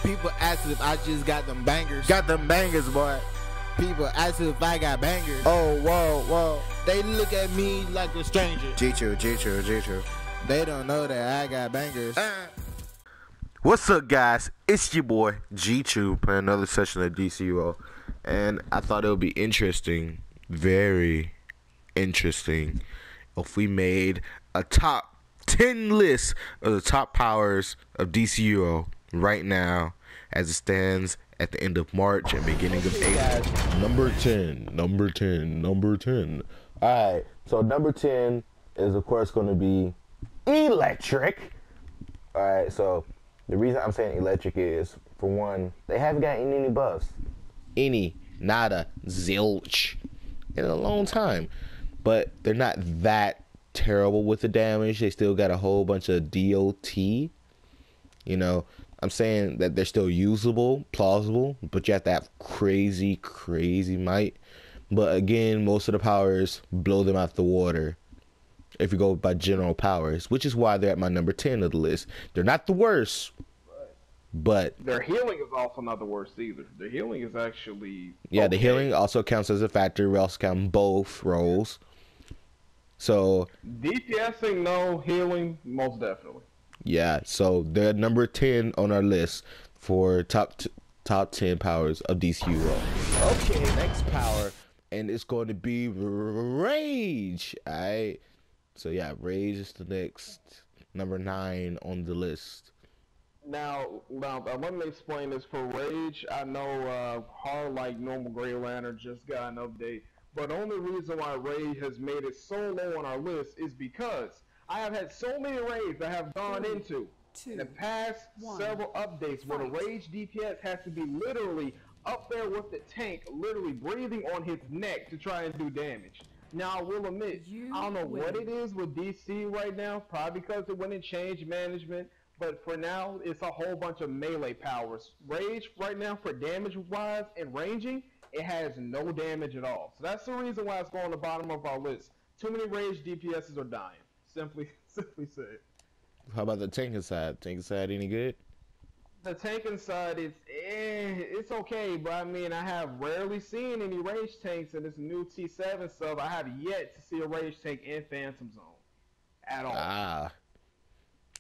People ask if I just got them bangers. Got them bangers, boy. People ask if I got bangers. Oh, whoa. They look at me like a stranger. G-True. They don't know that I got bangers. What's up, guys? It's your boy G-True playing another session of DcUO, and I thought it would be interesting, very interesting, if we made a top 10 list of the top powers of DcUO right now, as it stands at the end of March and beginning of April. Number 10. Alright, so number 10 is of course going to be electric. Alright, so the reason I'm saying electric is, for one, they haven't gotten any buffs. Nada, zilch, in a long time. But they're not that terrible with the damage. They still got a whole bunch of DOT. You know, I'm saying that they're still usable, plausible, but you have to have crazy might. But again, most of the powers blow them out the water if you go by general powers, which is why they're at my number 10 of the list. They're not the worst, but their healing is also not the worst either. The healing is actually yeah, okay. The healing also counts as a factor. We also count both roles. So DPSing, no. Healing, most definitely. Yeah, so they're number 10 on our list for top 10 powers of DcUO. Okay, next power, and it's going to be Rage. Alright, so yeah, Rage is the next, number 9 on the list. Now let me explain this. For Rage, I know hard like normal Grey Lantern just got an update, but the only reason why Rage has made it so low on our list is because I have had so many raids that have gone into in the past several updates where the Rage DPS has to be literally up there with the tank, literally breathing on his neck to try and do damage. Now, I will admit, I don't know what it is with DC right now, probably because it went and changed management, but for now, it's a whole bunch of melee powers. Rage, right now, for damage-wise and ranging, it has no damage at all. So that's the reason why it's going on the bottom of our list. Too many Rage DPSs are dying. Simply said. How about the tanking side? Tanking side any good? The tanking side is it's okay, but I mean, I have rarely seen any Rage tanks in this new T7 stuff. I have yet to see a Rage tank in Phantom Zone at all. I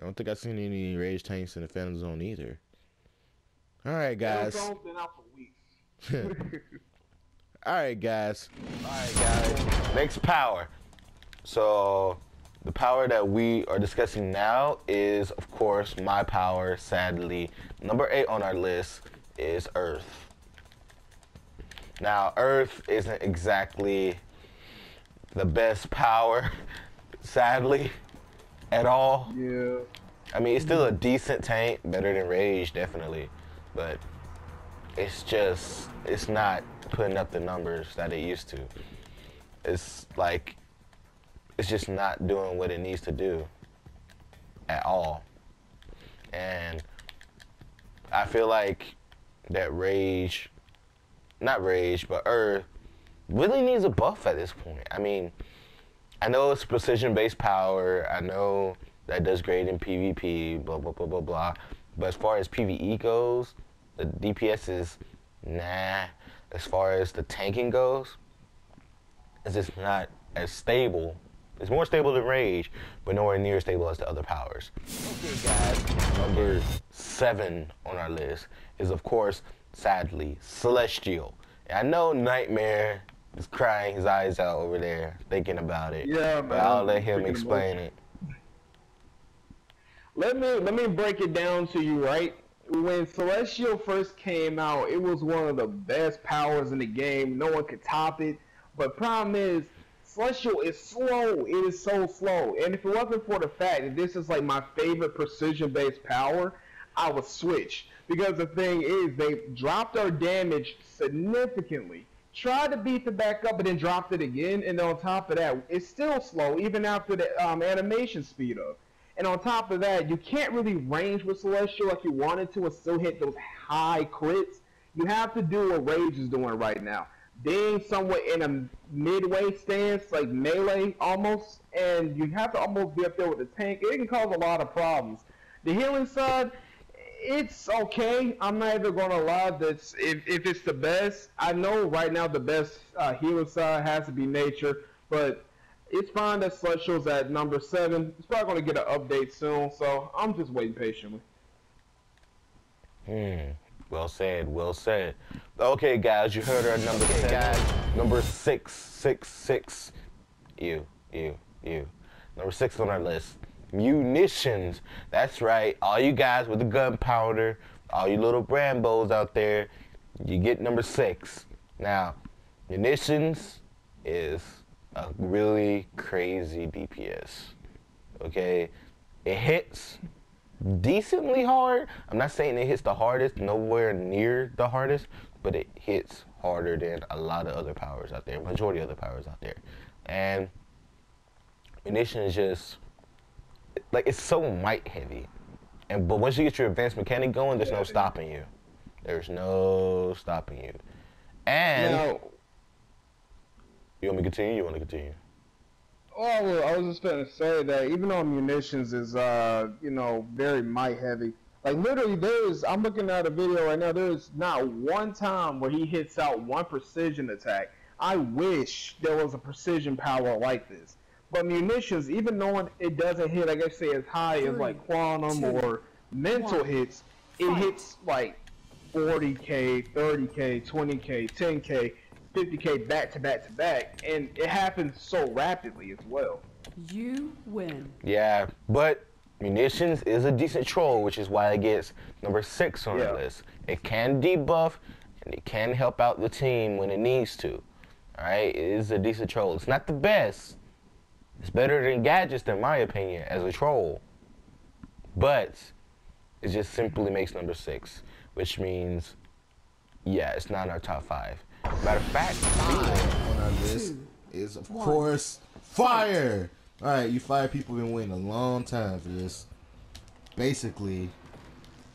don't think I've seen any Rage tanks in the Phantom Zone either. All right, guys. Phantom Zone's been out for weeks. All right, guys. Next power. So the power that we are discussing now is, of course, my power, sadly. Number 8 on our list is Earth. Now, Earth isn't exactly the best power, sadly, at all. Yeah. I mean, it's still a decent tank, better than Rage, definitely. But it's not putting up the numbers that it used to. It's like, it's just not doing what it needs to do at all. And I feel like that not Rage, but Earth really needs a buff at this point. I mean, I know it's precision-based power. I know that does great in PvP, blah, blah, blah, blah, blah. But as far as PvE goes, the DPS is nah. As far as the tanking goes, it's just not as stable. It's more stable than Rage, but nowhere near as stable as the other powers. Okay, guys, number 7 on our list is, of course, sadly, Celestial. And I know Nightmare is crying his eyes out over there, thinking about it. Yeah, but I'll let him explain it. Let me break it down to you, right? When Celestial first came out, it was one of the best powers in the game. No one could top it. But problem is, Celestial is slow. It is so slow. And if it wasn't for the fact that this is like my favorite precision-based power, I would switch. Because the thing is, they dropped our damage significantly. Tried to beat the back up, but then dropped it again. And on top of that, it's still slow, even after the animation speed up. And on top of that, you can't really range with Celestial like you wanted to and still hit those high crits. You have to do what Rage is doing right now. Being somewhat in a midway stance, like melee almost, and you have to almost be up there with the tank. It can cause a lot of problems. The healing side, It's okay. I'm not even gonna lie. That's if it's the best. I know right now the best healer side has to be nature, but it's fine that Celestial's at number 7. It's probably gonna get an update soon, so I'm just waiting patiently. Well said, well said. Okay, guys, you heard her at number 7. Number 666. You. Number 6 on our list. Munitions. That's right. All you guys with the gunpowder, all you little Brambos out there, you get number 6. Now, munitions is a really crazy DPS. Okay? It hits decently hard. I'm not saying it hits the hardest, nowhere near the hardest, but it hits harder than a lot of other powers out there, majority of other powers out there. And munition is just, like, it's so might heavy. But once you get your advanced mechanic going, there's no stopping you. There's no stopping you. And Now, you want me to continue? You want to continue? oh, I was just gonna say that even though munitions is very might heavy, like literally I'm looking at a video right now, there is not one time where he hits out one precision attack. I wish there was a precision power like this. But munitions, even knowing it doesn't hit, I guess say as high as like quantum or mental hits, it hits like 40k, 30k, 20k, 10k, 50k back to back to back, and it happens so rapidly as well. You win. Yeah, but munitions is a decent troll, which is why it gets number 6 on the list. It can debuff, and it can help out the team when it needs to. Alright, it is a decent troll. It's not the best. It's better than gadgets, in my opinion, as a troll. But it just simply makes number 6, which means, yeah, it's not in our top 5. Matter of fact, 5 on our list is, of course, fire. All right, you fire people been waiting a long time for this. Basically,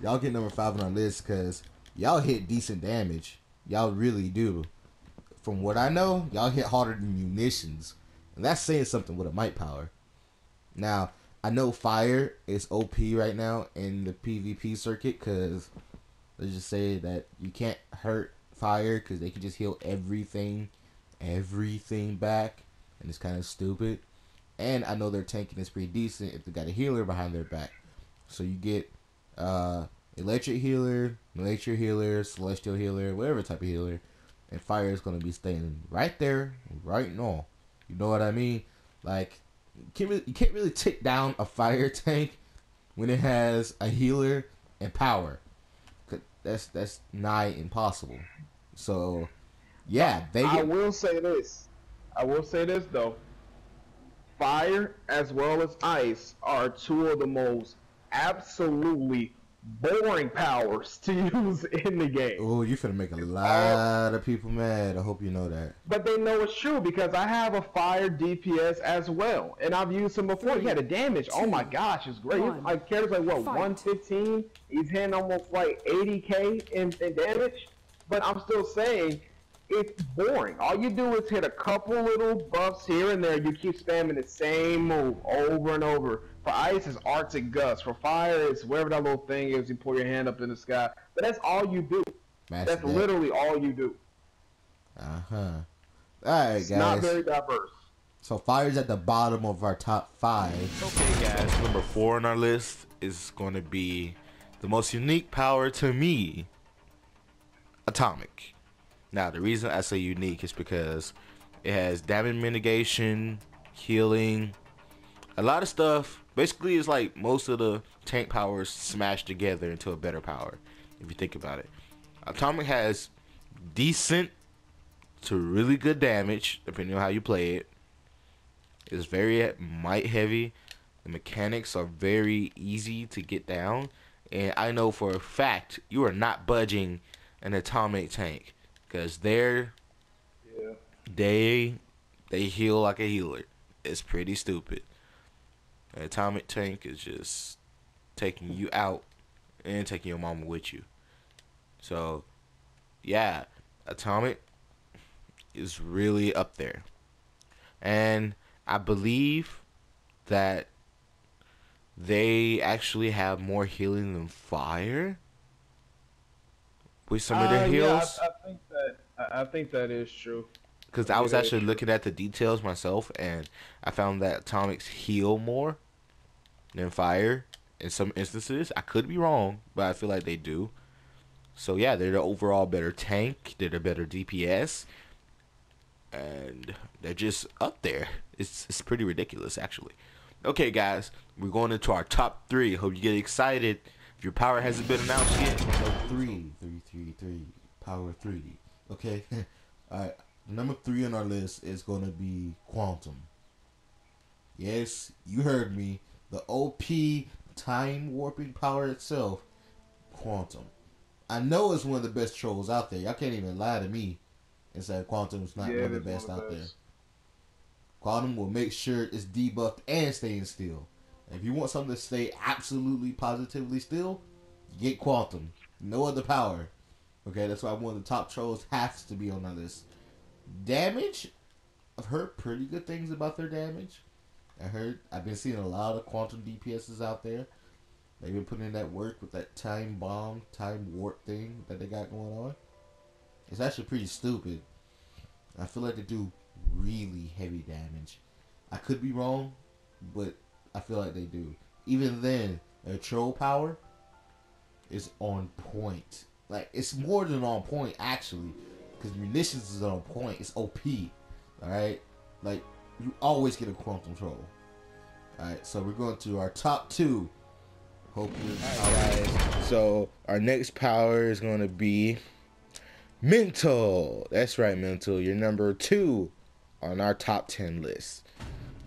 y'all get number 5 on our list because y'all hit decent damage. Y'all really do. From what I know, y'all hit harder than munitions. And that's saying something with a might power. Now, I know fire is OP right now in the PvP circuit because let's just say that you can't hurt fire because they can just heal everything back, and it's kind of stupid. And I know their tanking is pretty decent if they got a healer behind their back. So you get electric healer, nature healer, celestial healer, whatever type of healer, and fire is going to be staying right there, right now. You know what I mean? Like, you can't really take down a fire tank when it has a healer and power. That's nigh impossible. So, yeah, I will say this though. Fire as well as ice are 2 of the most absolutely boring powers to use in the game. Oh, you finna make a lot of people mad. I hope you know that. But they know it's true because I have a fire DPS as well, and I've used him before. He had a damage. Oh my gosh, it's great. My character's like what, 115? He's hitting almost like 80k in damage. But I'm still saying it's boring. All you do is hit a couple little buffs here and there. You keep spamming the same move over and over. For ice, it's Arctic Gust. For fire, it's wherever that little thing is. You pull your hand up in the sky. But that's all you do. That's literally all you do. Alright, guys. It's not very diverse. So fire's at the bottom of our top 5. Okay, guys. Number 4 on our list is going to be the most unique power to me. Atomic. Now, the reason I say unique is because it has damage mitigation, healing, a lot of stuff. Basically, it's like most of the tank powers smashed together into a better power, if you think about it. Atomic has decent to really good damage, depending on how you play it. It's very might heavy. The mechanics are very easy to get down. And I know for a fact you are not budging an atomic tank. Because they heal like a healer. It's pretty stupid. An atomic tank is just taking you out and taking your mama with you. So, yeah, atomic is really up there. And I believe that they actually have more healing than fire with some of their heals. Yeah, I think that is true. Because I was actually looking at the details myself, and I found that atomics heal more than fire in some instances. I could be wrong, but I feel like they do. So yeah, they're the overall better tank. They're the better DPS, and they're just up there. It's pretty ridiculous, actually. Okay, guys, we're going into our top 3. Hope you get excited. If your power hasn't been announced yet. So 3, power 3. Okay, all right. Number 3 on our list is going to be Quantum. Yes, you heard me. The OP time warping power itself, Quantum. I know it's one of the best trolls out there. Y'all can't even lie to me and say Quantum's not one of the best out there. Quantum will make sure it's debuffed and staying still. If you want something to stay absolutely positively still, you get Quantum. No other power. Okay, that's why one of the top trolls has to be on our list. Damage, I've heard pretty good things about their damage. I've been seeing a lot of Quantum DPSs out there. They've been putting in that work with that time bomb, time warp thing that they got going on. It's actually pretty stupid. I feel like they do really heavy damage. I could be wrong, but I feel like they do. Even then, their troll power is on point. Like, it's more than on point, actually. Because Munitions is on point. It's OP. Alright? Like, you always get a Quantum troll. Alright, so we're going to our top 2. Hope you're... Alright, so our next power is going to be Mental. That's right, Mental. You're number 2 on our top 10 list.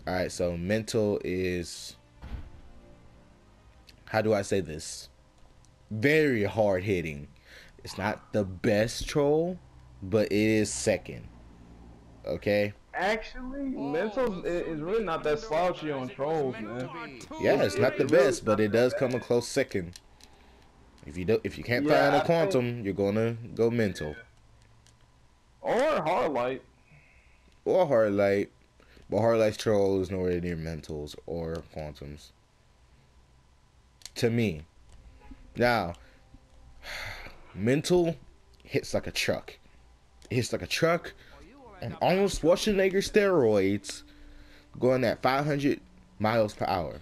Alright, so Mental is... How do I say this? Very hard hitting. It's not the best troll, but it is second. Okay? Actually, Mental is really not that slouchy on trolls, man. Yeah, it's not the best, but it does come a close second. If you can't find a Quantum, you're gonna go Mental. Or Hardlight. Or Hardlight. But Hardlight's troll is nowhere near Mentals or Quantums. To me. Now, Mental hits like a truck. It hits like a truck on almost Schwarzenegger steroids, going at 500 miles per hour.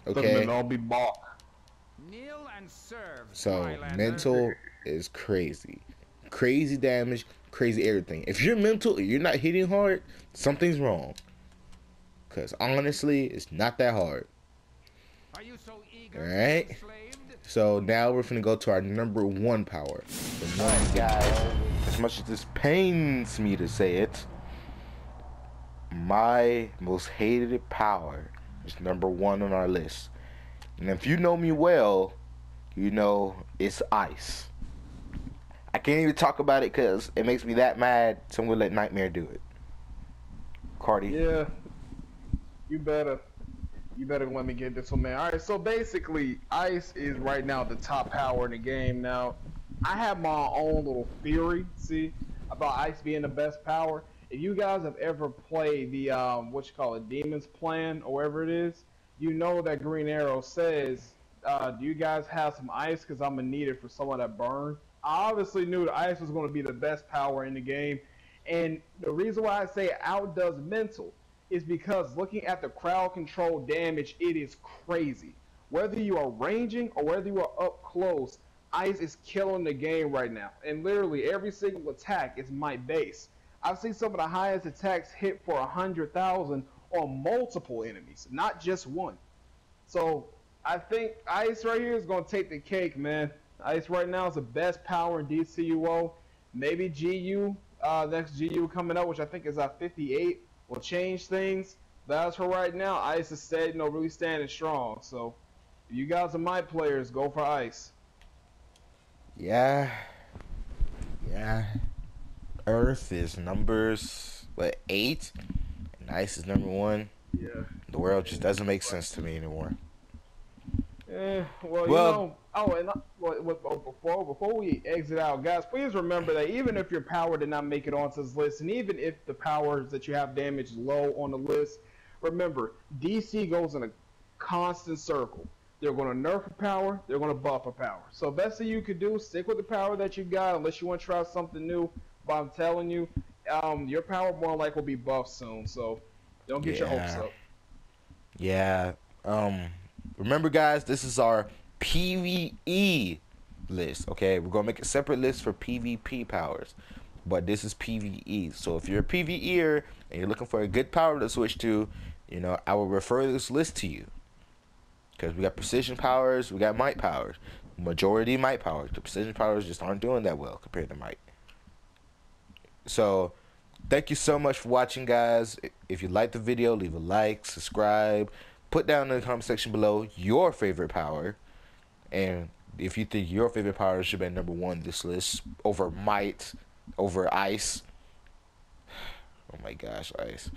Okay? All be bought. So, Mental is crazy. Crazy damage, crazy everything. If you're Mental and you're not hitting hard, something's wrong. Because honestly, it's not that hard. Alright? So now we're gonna go to our number 1 power. Alright, guys. As much as this pains me to say it, my most hated power is number 1 on our list. And if you know me well, you know it's ice. I can't even talk about it because it makes me that mad, so I'm gonna let Nightmare do it. Cardi. Yeah. You better let me get this one, man. Alright, so basically, Ice is right now the top power in the game. Now, I have my own little theory, see, about Ice being the best power. If you guys have ever played the, Demon's Plan, or whatever it is, you know that Green Arrow says, do you guys have some ice? Because I'm going to need it for some of that burn. I obviously knew that Ice was going to be the best power in the game. And the reason why I say it outdoes Mental is because looking at the crowd control damage, it is crazy. Whether you are ranging or whether you are up close, Ice is killing the game right now. And literally every single attack is my base. I've seen some of the highest attacks hit for 100,000 on multiple enemies, not just one. So I think Ice right here is going to take the cake, man. Ice right now is the best power in DcUO. Maybe GU, next GU coming up, which I think is at 58. Will change things, but as for right now, Ice is steady, really standing strong. So, if you guys are my players, go for Ice. Yeah. Earth is numbers 8, and Ice is number 1. Yeah. The world just doesn't make sense to me anymore. Well, you know. Oh, and before we exit out, guys, please remember that even if your power did not make it onto this list, and even if the powers that you have damage low on the list, remember DC goes in a constant circle. They're going to nerf a power, they're going to buff a power. So best thing you could do, stick with the power that you got, unless you want to try something new. But I'm telling you, your power more like will be buffed soon. So don't get your hopes up. Yeah. Remember, guys, this is our PVE list. Okay, we're gonna make a separate list for PvP powers, but this is PVE. So if you're a PvEer and you're looking for a good power to switch to, you know, I will refer this list to you. Because we got precision powers, we got might powers. Majority might powers. The precision powers just aren't doing that well compared to might. So, thank you so much for watching, guys. If you liked the video, leave a like, subscribe. Put down in the comment section below your favorite power. And if you think your favorite power should be number 1 on this list, over might, over ice. Oh my gosh, ice.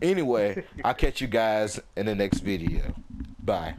Anyway, I'll catch you guys in the next video. Bye.